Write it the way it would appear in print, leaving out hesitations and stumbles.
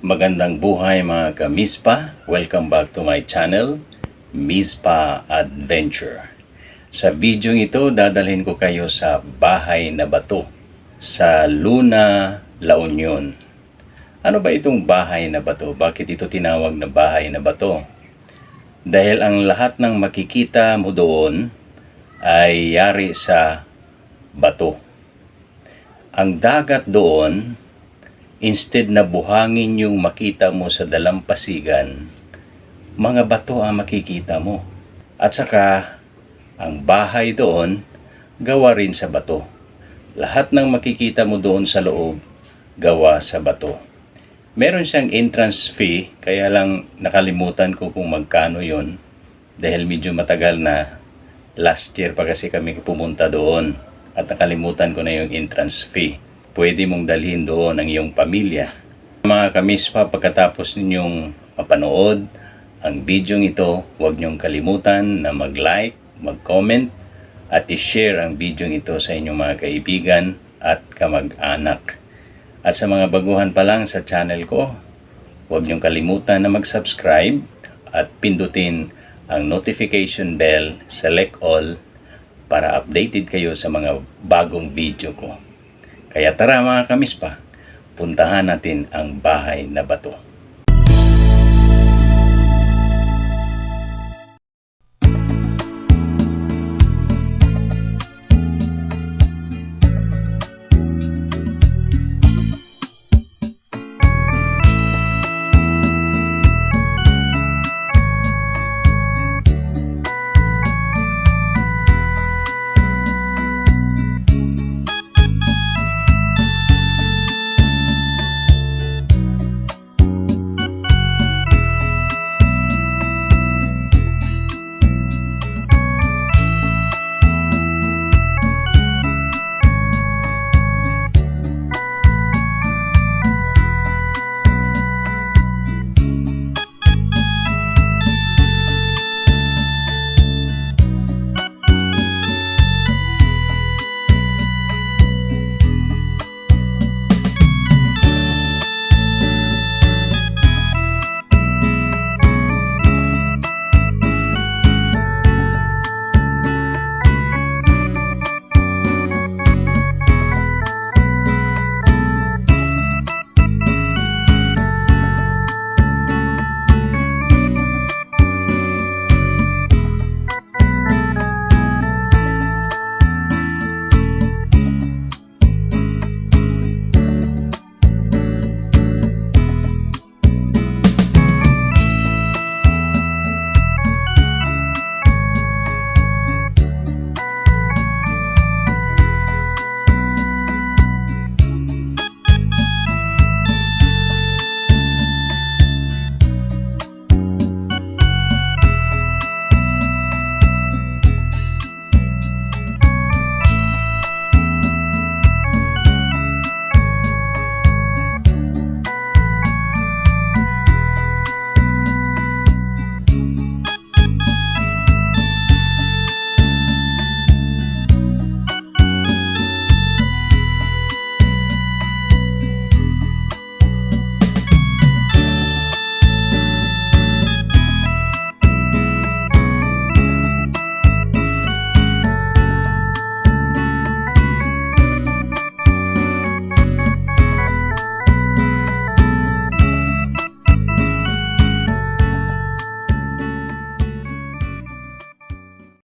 Magandang buhay mga ka-Mispa. Welcome back to my channel, Mispa Adventure. Sa video ito, dadalhin ko kayo sa Bahay na Bato sa Luna, La Union. Ano ba itong Bahay na Bato? Bakit ito tinawag na Bahay na Bato? Dahil ang lahat ng makikita mo doon ay yari sa bato. Ang dagat doon, instead na buhangin yung makita mo sa dalampasigan, mga bato ang makikita mo. At saka, ang bahay doon, gawa rin sa bato. Lahat ng makikita mo doon sa loob, gawa sa bato. Meron siyang entrance fee, kaya lang nakalimutan ko kung magkano yon dahil medyo matagal na. Last year pa kasi kami pumunta doon at nakalimutan ko na yung entrance fee. Pwede mong dalhin doon ang iyong pamilya. Mga ka-Mispa, pagkatapos ninyong mapanood ang video ito, huwag niyong kalimutan na mag-like, mag-comment at i-share ang video ito sa inyong mga kaibigan at kamag-anak. At sa mga baguhan pa lang sa channel ko, huwag niyong kalimutan na mag-subscribe at pindutin ang notification bell, select all, para updated kayo sa mga bagong video ko. Kaya tara mga ka-Mispa, puntahan natin ang Bahay na Bato.